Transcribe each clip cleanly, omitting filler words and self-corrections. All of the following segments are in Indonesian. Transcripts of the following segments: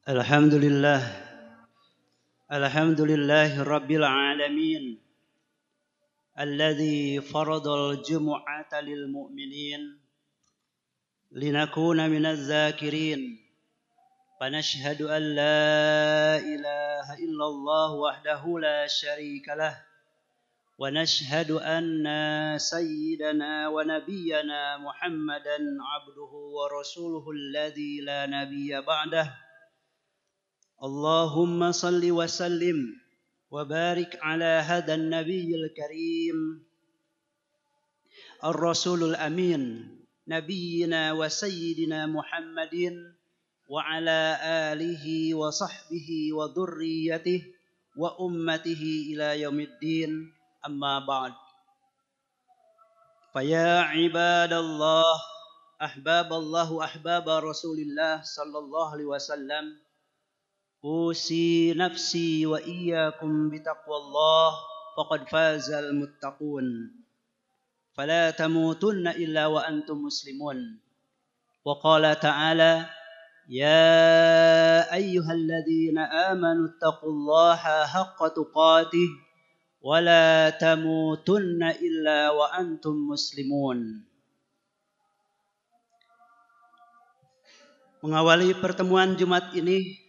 Alhamdulillah, alhamdulillahi rabbil alamin, alladzi faradal jumu'ata lil mu'minin, linakuna minaz zakirin, fanashhadu an la ilaha illallah wahdahu la syarika lah, wa nashhadu anna sayyidana wa nabiyyana Muhammadan abduhu wa rasuluhu alladzi la nabiyya ba'dah. اللهم صل وسلم وبارك على هذا النبي الكريم الرسول الأمين نبينا وسيدنا محمد وعلى آله وصحبه وذريته وأمته إلى يوم الدين أما بعد فيا عباد الله أحباب الله أحباب رسول الله صلى الله عليه وسلم أوصي نفسي وإياكم بتقوى الله فقد فاز المتقون فلا تموتن إلا وأنتم مسلمون وقال تعالى يا أيها الذين آمنوا اتقوا الله حق تقاته ولا تموتن إلا وأنتم مسلمون. Mengawali pertemuan Jumat ini,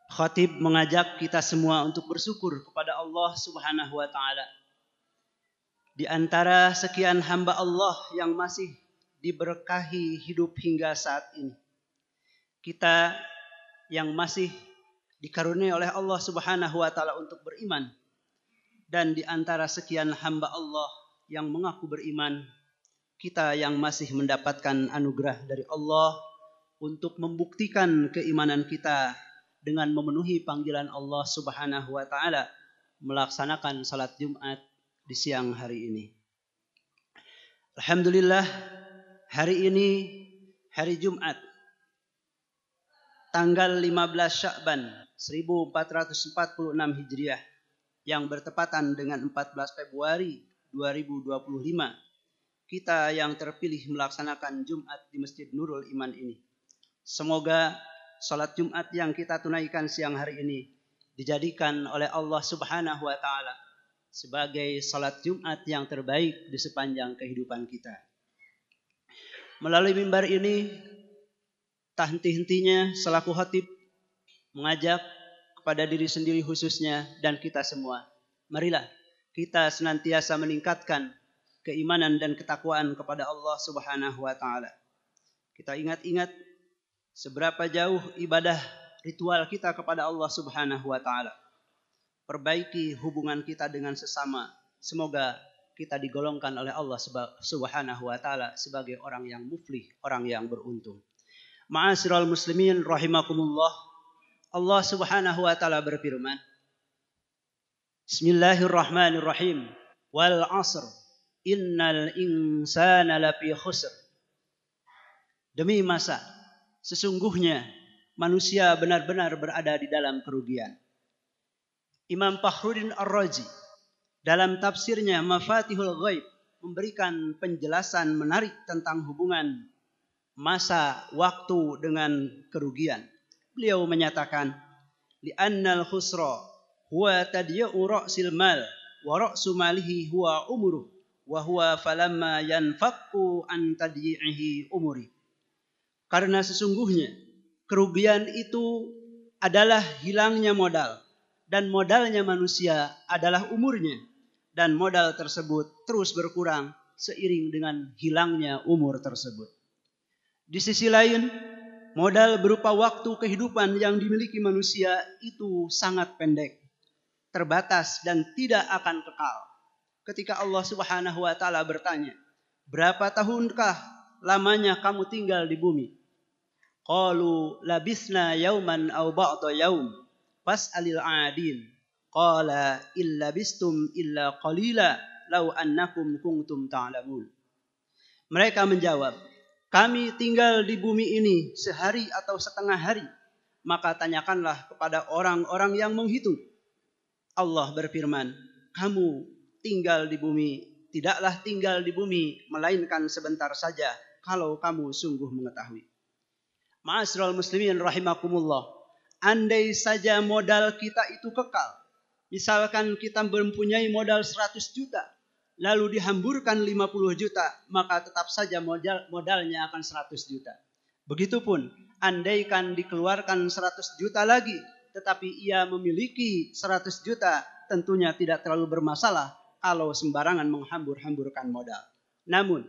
khatib mengajak kita semua untuk bersyukur kepada Allah Subhanahu wa taala. Di antara sekian hamba Allah yang masih diberkahi hidup hingga saat ini, kita yang masih dikaruniai oleh Allah Subhanahu wa taala untuk beriman, dan di antara sekian hamba Allah yang mengaku beriman, kita yang masih mendapatkan anugerah dari Allah untuk membuktikan keimanan kita dengan memenuhi panggilan Allah Subhanahu wa taala melaksanakan salat Jumat di siang hari ini. Alhamdulillah, hari ini hari Jumat tanggal 15 Sya'ban 1446 Hijriah yang bertepatan dengan 14 Februari 2025. Kita yang terpilih melaksanakan Jumat di Masjid Nurul Iman ini, semoga salat Jumat yang kita tunaikan siang hari ini dijadikan oleh Allah Subhanahu wa taala sebagai salat Jumat yang terbaik di sepanjang kehidupan kita. Melalui mimbar ini, tak henti-hentinya selaku khatib mengajak kepada diri sendiri khususnya dan kita semua, marilah kita senantiasa meningkatkan keimanan dan ketakwaan kepada Allah Subhanahu wa taala. Kita ingat-ingat seberapa jauh ibadah ritual kita kepada Allah Subhanahu wa taala. Perbaiki hubungan kita dengan sesama. Semoga kita digolongkan oleh Allah Subhanahu wa taala sebagai orang yang muflih, orang yang beruntung. Ma'asyiral muslimin rahimakumullah. Allah Subhanahu wa taala berfirman, Bismillahirrahmanirrahim. Wal 'asr innal insana lafi khusr. Demi masa, sesungguhnya manusia benar-benar berada di dalam kerugian. Imam Fakhruddin Ar-Razi dalam tafsirnya Mafatihul Ghaib memberikan penjelasan menarik tentang hubungan masa waktu dengan kerugian. Beliau menyatakan, li'annal khusra huwa tadyi'u ra'sil mal wa ra'su malihi huwa umuruh wa huwa falamma yanfaqu an tadyi'ihi umuri. Karena sesungguhnya kerugian itu adalah hilangnya modal, dan modalnya manusia adalah umurnya, dan modal tersebut terus berkurang seiring dengan hilangnya umur tersebut. Di sisi lain, modal berupa waktu kehidupan yang dimiliki manusia itu sangat pendek, terbatas, dan tidak akan kekal. Ketika Allah Subhanahu wa taala bertanya, berapa tahunkah lamanya kamu tinggal di bumi? Qalu labisna yauman aw ba'da yaum fas'alil 'adin. Qala illa bistum illa qalila law annakum kuntum ta'lamun. Mereka menjawab, kami tinggal di bumi ini sehari atau setengah hari. Maka tanyakanlah kepada orang-orang yang menghitung. Allah berfirman, kamu tinggal di bumi, tidaklah tinggal di bumi melainkan sebentar saja kalau kamu sungguh mengetahui. Ma'asyiral muslimin rahimakumullah. Andai saja modal kita itu kekal. Misalkan kita mempunyai modal 100 juta. Lalu dihamburkan 50 juta. Maka tetap saja modalnya akan 100 juta. Begitupun andaikan dikeluarkan 100 juta lagi. Tetapi ia memiliki 100 juta. Tentunya tidak terlalu bermasalah. Kalau sembarangan menghambur-hamburkan modal. Namun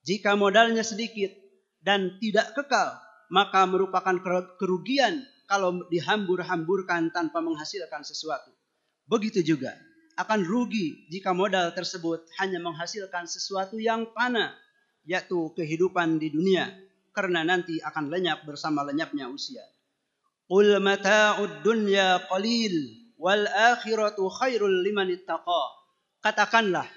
jika modalnya sedikit dan tidak kekal, maka merupakan kerugian kalau dihambur-hamburkan tanpa menghasilkan sesuatu. Begitu juga akan rugi jika modal tersebut hanya menghasilkan sesuatu yang fana, yaitu kehidupan di dunia, karena nanti akan lenyap bersama lenyapnya usia. Qul mata'ud dunya qalil wal akhiratu khairul liman ittaqa. Katakanlah,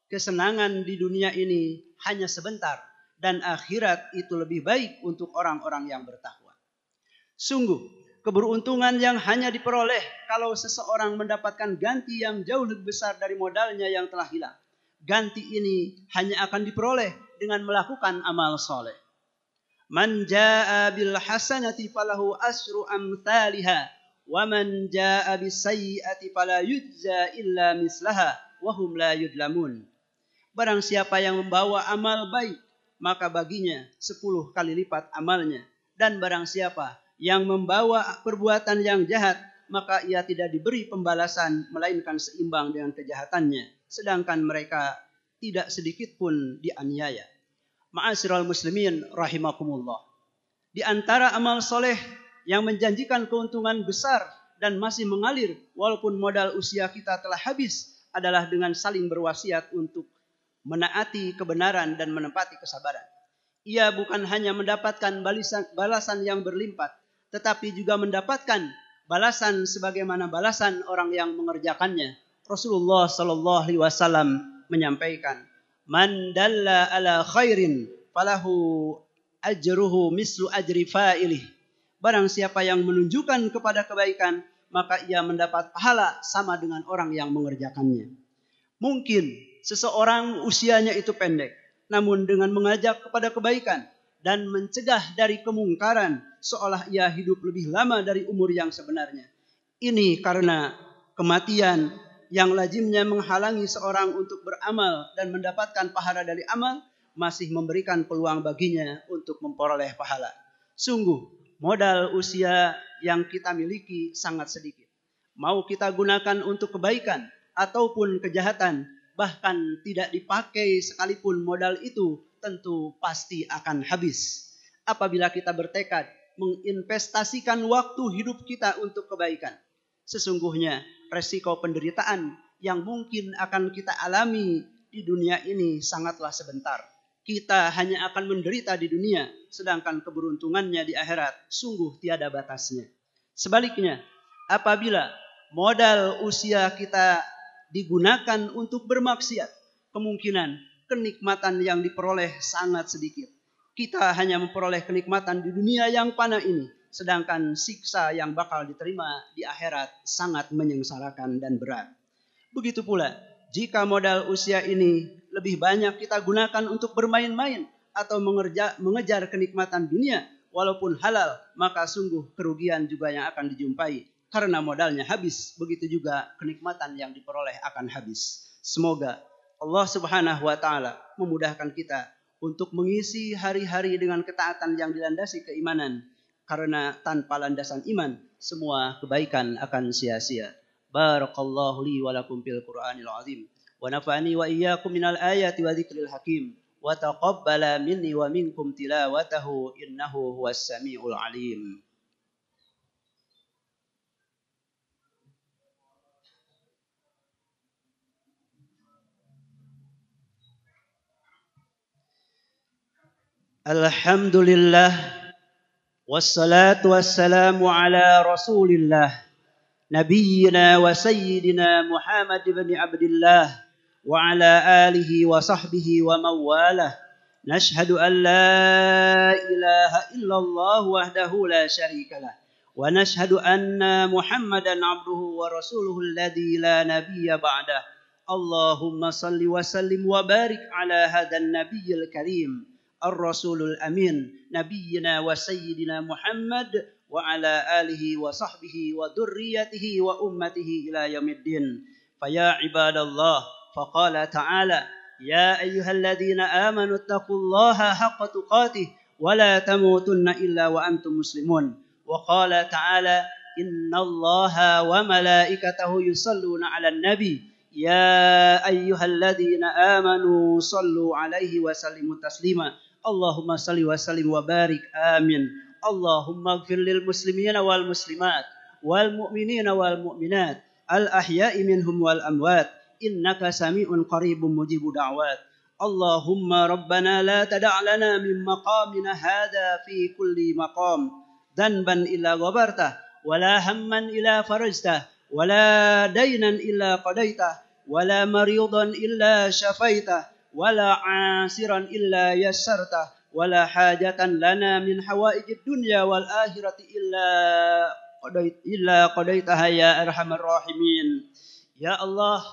kesenangan di dunia ini hanya sebentar dan akhirat itu lebih baik untuk orang-orang yang bertakwa. Sungguh, keberuntungan yang hanya diperoleh kalau seseorang mendapatkan ganti yang jauh lebih besar dari modalnya yang telah hilang. Ganti ini hanya akan diperoleh dengan melakukan amal soleh. Man jaa bil hasanati falahu asyru amsalha wa man jaa bis sayyi'ati fala yujza illa mislaha wa hum la yudlamun. Barang siapa yang membawa amal baik, maka baginya 10 kali lipat amalnya. Dan barang siapa yang membawa perbuatan yang jahat, maka ia tidak diberi pembalasan, melainkan seimbang dengan kejahatannya. Sedangkan mereka tidak sedikit pun dianiaya. Ma'asyiral muslimin rahimakumullah. Di antara amal soleh yang menjanjikan keuntungan besar dan masih mengalir walaupun modal usia kita telah habis adalah dengan saling berwasiat untuk menaati kebenaran dan menepati kesabaran. Ia bukan hanya mendapatkan balasan yang berlimpah, tetapi juga mendapatkan balasan sebagaimana balasan orang yang mengerjakannya. Rasulullah sallallahu alaihi wasallam menyampaikan, "Man dalla ala khairin falahu ajruhu mislu ajri fa'ilih." Barang siapa yang menunjukkan kepada kebaikan, maka ia mendapat pahala sama dengan orang yang mengerjakannya. Mungkin seseorang usianya itu pendek, namun dengan mengajak kepada kebaikan dan mencegah dari kemungkaran, seolah ia hidup lebih lama dari umur yang sebenarnya. Ini karena kematian yang lazimnya menghalangi seorang untuk beramal dan mendapatkan pahala dari amal, masih memberikan peluang baginya untuk memperoleh pahala. Sungguh, modal usia yang kita miliki sangat sedikit. Mau kita gunakan untuk kebaikan ataupun kejahatan, bahkan tidak dipakai sekalipun modal itu tentu pasti akan habis. Apabila kita bertekad menginvestasikan waktu hidup kita untuk kebaikan, sesungguhnya resiko penderitaan yang mungkin akan kita alami di dunia ini sangatlah sebentar. Kita hanya akan menderita di dunia, sedangkan keberuntungannya di akhirat sungguh tiada batasnya. Sebaliknya, apabila modal usia kita digunakan untuk bermaksiat, kemungkinan kenikmatan yang diperoleh sangat sedikit. Kita hanya memperoleh kenikmatan di dunia yang fana ini, sedangkan siksa yang bakal diterima di akhirat sangat menyengsarakan dan berat. Begitu pula, jika modal usia ini lebih banyak kita gunakan untuk bermain-main atau mengejar kenikmatan dunia, walaupun halal, maka sungguh kerugian juga yang akan dijumpai. Karena modalnya habis, begitu juga kenikmatan yang diperoleh akan habis. Semoga Allah Subhanahu wa Ta'ala memudahkan kita untuk mengisi hari-hari dengan ketaatan yang dilandasi keimanan. Karena tanpa landasan iman, semua kebaikan akan sia-sia. Barakallahu li wa lakum fil Qur'anil azim. Wa nafa'ani wa iyyakum minal ayati wa dzikril hakim. Wa taqabbala minni wa minkum tilawatahu innahu huwas samiul alim. Alhamdulillah wassalatu wassalamu ala Rasulillah nabiyyina wa sayyidina Muhammad ibn Abdullah wa ala alihi wa sahbihi wa mawalah. Nashhadu an la ilaha illallah wahdahu la syarika lah wa nashhadu anna Muhammadan abduhu wa rasuluhu alladzi la nabiyya ba'dah. Allahumma salli wa sallim wa barik ala hadan nabiyyil karim الرسول الأمين nabiyyina wa sayyidina Muhammad wa ala alihi wa sahbihi wa dzurriyyatihi wa ummatihi ila yaumiddin. Faya ibadallah, faqala ta'ala ya ayyuhalladzina amanu taqullaha haqqa tuqatih wa la tamutunna illa wa antum muslimun. Wa qala ta'ala innallaha wa malaikatahu yusalluna 'alan nabi ya ayyuhalladzina amanu sallu 'alaihi wa sallimu taslima. Allahumma salli wa sallim wa barik. Amin. Allahumma ighfir lil muslimina wal muslimat wal mu'minina wal mu'minat al ahya'i minhum wal amwat innaka sami'un qaribun mujibu da'wat. Allahumma rabbana la tada' lana min maqamina hadha fi kulli maqam dhanban illa ghafartah wala hamman illa farajtah wala daynan illa qadaitah wala maridan illa syafaitah wala asiran illa yassartah wala hajatan lana min hawaijid dunya wal akhirati illa qadaitaha ya arhamar rahimin. Ya Allah,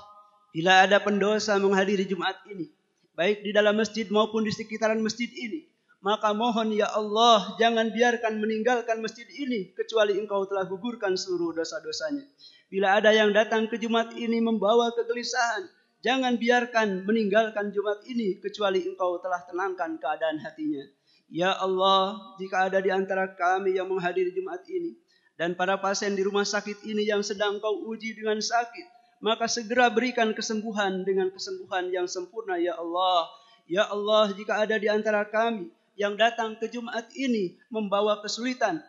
bila ada pendosa menghadiri Jumat ini, baik di dalam masjid maupun di sekitaran masjid ini, maka mohon ya Allah, jangan biarkan meninggalkan masjid ini kecuali Engkau telah gugurkan seluruh dosa-dosanya. Bila ada yang datang ke Jumat ini membawa kegelisahan, jangan biarkan meninggalkan Jumat ini kecuali Engkau telah tenangkan keadaan hatinya. Ya Allah, jika ada di antara kami yang menghadiri Jumat ini dan para pasien di rumah sakit ini yang sedang Kau uji dengan sakit, maka segera berikan kesembuhan dengan kesembuhan yang sempurna ya Allah. Ya Allah, jika ada di antara kami yang datang ke Jumat ini membawa kesulitan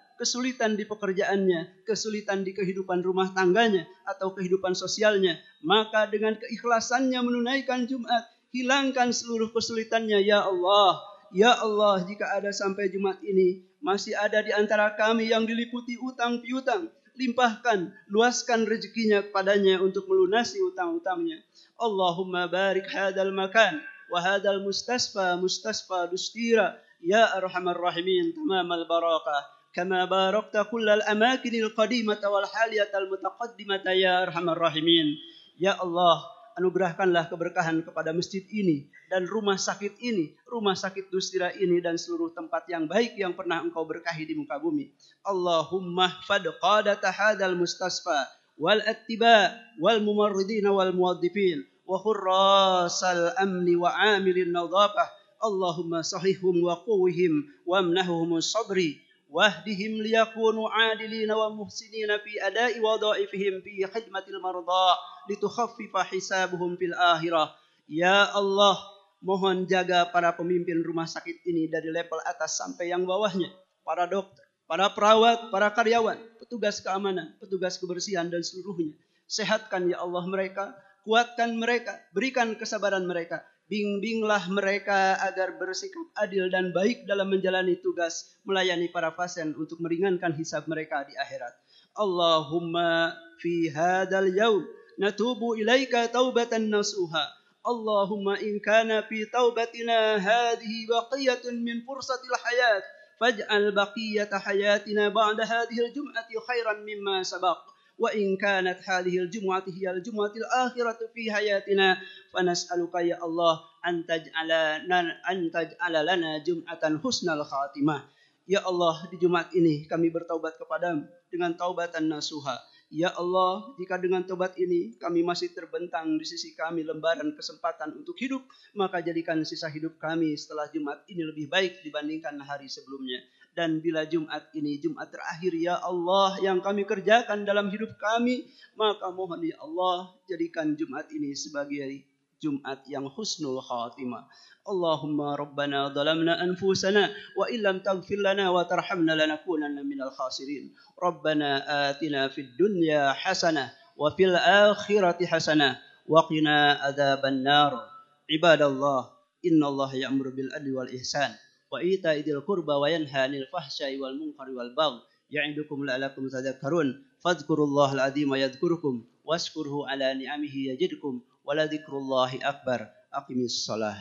di pekerjaannya, kesulitan di kehidupan rumah tangganya atau kehidupan sosialnya, maka dengan keikhlasannya menunaikan Jumat, hilangkan seluruh kesulitannya ya Allah. Ya Allah, jika ada sampai Jumat ini masih ada di antara kami yang diliputi utang piutang, limpahkan, luaskan rezekinya kepadanya untuk melunasi utang-utangnya. Allahumma barik hadal makan wa hadal mustasfa dustira ya arhamar rahimin tamamal barakah kama barakta kullal amakinil qadimata wal haliyatal mutaqaddimata ya arhamar rahimin. Ya Allah, anugerahkanlah keberkahan kepada masjid ini dan rumah sakit ini, rumah sakit Dustira ini dan seluruh tempat yang baik yang pernah Engkau berkahi di muka bumi. Allahumma fad qadata hadal mustasfa wal attiba wal mumarridina wal muwaddifin wa khurrasal amni wa amilin nadhafah. Allahumma sahihhum wa quwwihim wa amnahum sabri wahdihim liyakunu adilina wa muhsinina fi adai wadhaifihim fi khidmatil marda litukhaffifa hisabuhum fil akhirah. Ya Allah, mohon jaga para pemimpin rumah sakit ini dari level atas sampai yang bawahnya, para dokter, para perawat, para karyawan, petugas keamanan, petugas kebersihan dan seluruhnya. Sehatkan ya Allah mereka, kuatkan mereka, berikan kesabaran mereka. Bimbinglah mereka agar bersikap adil dan baik dalam menjalani tugas melayani para pasien untuk meringankan hisab mereka di akhirat. Allahumma fi hadzal yaum natubu ilaika taubatan nasuha. Allahumma in kana fi taubatina hadhihi baqiyatun min fursatil hayat faj'al baqiyata hayatina ba'da hadhihi al-jum'ati khairan mimma sabaq. Wa in kanat hadhihi al-jum'atu hiya al-jum'atul akhiratu fi hayatina fanas'aluka ya Allah an taj'ala lana jum'atan husnal khatimah. Ya Allah, di Jumat ini kami bertaubat kepadamu dengan taubatan nasuha. Ya Allah, jika dengan taubat ini kami masih terbentang di sisi kami lembaran kesempatan untuk hidup, maka jadikan sisa hidup kami setelah Jumat ini lebih baik dibandingkan hari sebelumnya. Dan bila Jumat ini Jumat terakhir ya Allah yang kami kerjakan dalam hidup kami, maka mohon ya Allah jadikan Jumat ini sebagai Jumat yang husnul khatimah. Allahumma rabbana zalamna anfusana wa illam taghfir lana wa tarhamna lanakunanna minal khasirin. Rabbana atina fid dunya hasanah wa fil akhirati hasanah wa qina adzaban nar. Ibadallah, innallaha ya'muru bil adli wal ihsan wa ita'i dzil qurba wa yanha 'anil fahsya'i wal munkari wal baghi ya'idukum la'allakum tadhakkarun. Fadhkurullahal 'azima yadhkurukum washkuruhu 'ala ni'amihi yazidkum wa la dzikrullahi akbar. Aqimis shalah.